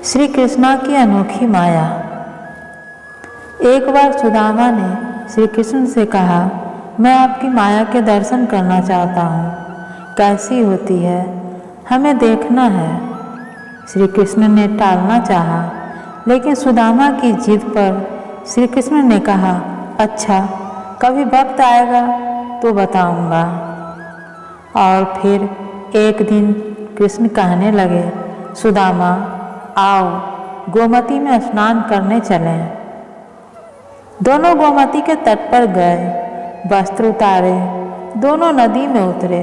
श्री कृष्णा की अनोखी माया। एक बार सुदामा ने श्री कृष्ण से कहा, मैं आपकी माया के दर्शन करना चाहता हूँ, कैसी होती है, हमें देखना है। श्री कृष्ण ने टालना चाहा, लेकिन सुदामा की जिद पर श्री कृष्ण ने कहा, अच्छा, कभी वक्त आएगा तो बताऊंगा। और फिर एक दिन कृष्ण कहने लगे, सुदामा आओ, गोमती में स्नान करने चलें। दोनों गोमती के तट पर गए, वस्त्र उतारे, दोनों नदी में उतरे।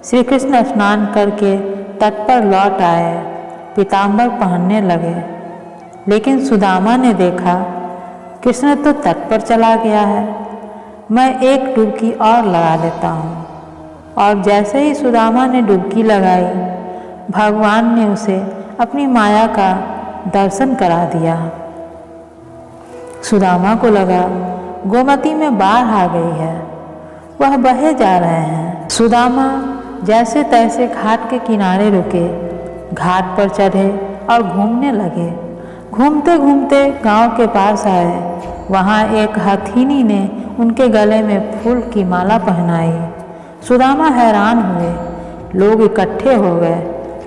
श्री कृष्ण स्नान करके तट पर लौट आए, पीताम्बर पहनने लगे। लेकिन सुदामा ने देखा, कृष्ण तो तट पर चला गया है, मैं एक डुबकी और लगा लेता हूँ। और जैसे ही सुदामा ने डुबकी लगाई, भगवान ने उसे अपनी माया का दर्शन करा दिया। सुदामा को लगा गोमती में बाढ़ आ गई है, वह बहे जा रहे हैं। सुदामा जैसे तैसे घाट के किनारे रुके, घाट पर चढ़े और घूमने लगे। घूमते घूमते गांव के पास आए, वहाँ एक हथिनी ने उनके गले में फूल की माला पहनाई। सुदामा हैरान हुए, लोग इकट्ठे हो गए।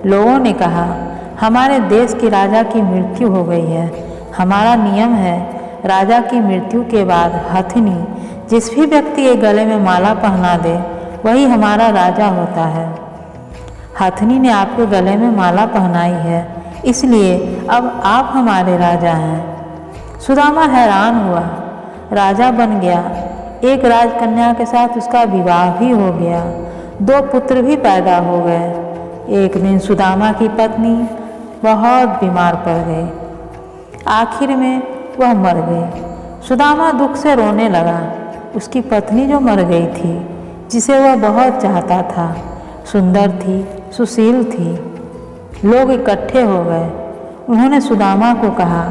लोगों ने कहा, हमारे देश की राजा की मृत्यु हो गई है। हमारा नियम है, राजा की मृत्यु के बाद हथिनी जिस भी व्यक्ति के गले में माला पहना दे, वही हमारा राजा होता है। हथिनी ने आपके गले में माला पहनाई है, इसलिए अब आप हमारे राजा हैं। सुदामा हैरान हुआ, राजा बन गया। एक राजकन्या के साथ उसका विवाह भी हो गया, 2 पुत्र भी पैदा हो गए। एक दिन सुदामा की पत्नी बहुत बीमार पड़ गई। आखिर में वह मर गई। सुदामा दुख से रोने लगा। उसकी पत्नी जो मर गई थी, जिसे वह बहुत चाहता था, सुंदर थी, सुशील थी। लोग इकट्ठे हो गए। उन्होंने सुदामा को कहा,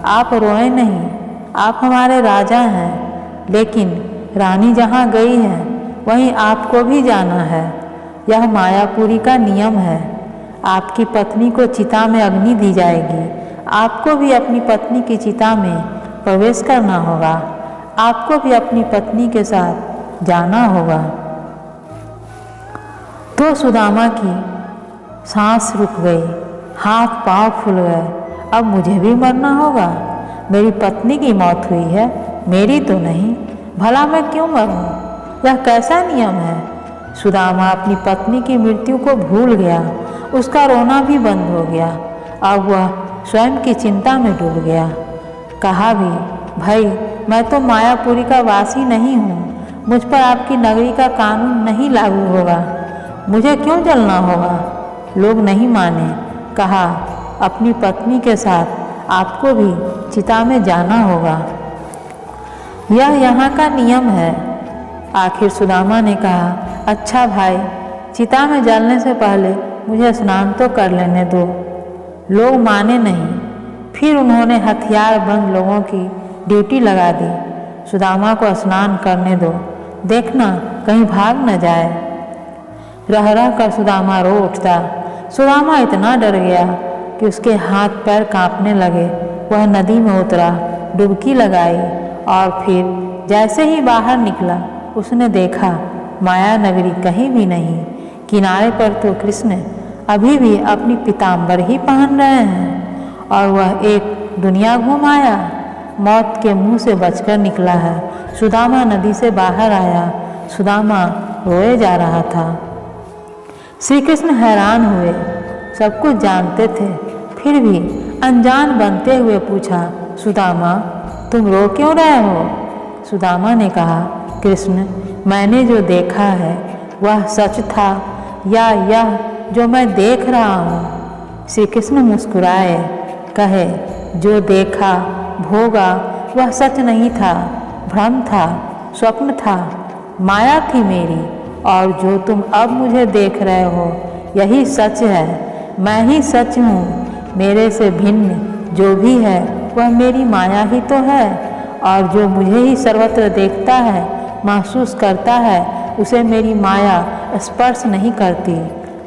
आप रोएं नहीं, आप हमारे राजा हैं, लेकिन रानी जहाँ गई है वहीं आपको भी जाना है। यह मायापुरी का नियम है। आपकी पत्नी को चिता में अग्नि दी जाएगी, आपको भी अपनी पत्नी की चिता में प्रवेश करना होगा, आपको भी अपनी पत्नी के साथ जाना होगा। तो सुदामा की सांस रुक गई, हाथ पांव फूल गए। अब मुझे भी मरना होगा। मेरी पत्नी की मौत हुई है, मेरी तो नहीं। भला मैं क्यों मरूं? यह कैसा नियम है? सुदामा अपनी पत्नी की मृत्यु को भूल गया। उसका रोना भी बंद हो गया। अब वह स्वयं की चिंता में डूब गया। कहा भी, भाई, मैं तो मायापुरी का वासी नहीं हूँ, मुझ पर आपकी नगरी का कानून नहीं लागू होगा, मुझे क्यों जलना होगा? लोग नहीं माने। कहा, अपनी पत्नी के साथ आपको भी चिता में जाना होगा, यह यहाँ का नियम है। आखिर सुदामा ने कहा, अच्छा भाई, चिता में जलने से पहले मुझे स्नान तो कर लेने दो। लोग माने नहीं। फिर उन्होंने हथियार बंद लोगों की ड्यूटी लगा दी। सुदामा को स्नान करने दो, देखना कहीं भाग न जाए। रह रह कर सुदामा रो उठता। सुदामा इतना डर गया कि उसके हाथ पैर कांपने लगे। वह नदी में उतरा, डुबकी लगाई और फिर जैसे ही बाहर निकला, उसने देखा माया नगरी कहीं भी नहीं। किनारे पर तो कृष्ण अभी भी अपनी पीताम्बर ही पहन रहे हैं और वह एक दुनिया घूम आया, मौत के मुंह से बचकर निकला है। सुदामा नदी से बाहर आया। सुदामा रोए जा रहा था। श्री कृष्ण हैरान हुए। सब कुछ जानते थे, फिर भी अनजान बनते हुए पूछा, सुदामा, तुम रो क्यों रहे हो? सुदामा ने कहा, कृष्ण, मैंने जो देखा है वह सच था या यह जो मैं देख रहा हूँ? श्री कृष्ण मुस्कुराए, कहे, जो देखा भोगा वह सच नहीं था, भ्रम था, स्वप्न था, माया थी मेरी। और जो तुम अब मुझे देख रहे हो, यही सच है। मैं ही सच हूँ। मेरे से भिन्न जो भी है वह मेरी माया ही तो है। और जो मुझे ही सर्वत्र देखता है, महसूस करता है, उसे मेरी माया स्पर्श नहीं करती।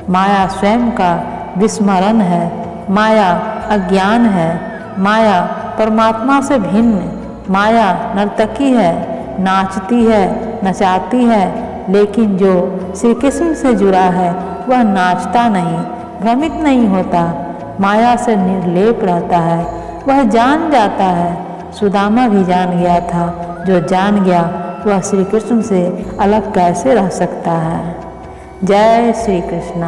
माया स्वयं का विस्मरण है। माया अज्ञान है। माया परमात्मा से भिन्न। माया नर्तकी है, नाचती है, नचाती है, लेकिन जो श्री कृष्ण से जुड़ा है वह नाचता नहीं, भ्रमित नहीं होता, माया से निर्लेप रहता है। वह जान जाता है। सुदामा भी जान गया था। जो जान गया वह श्री कृष्ण से अलग कैसे रह सकता है। जय श्री कृष्ण।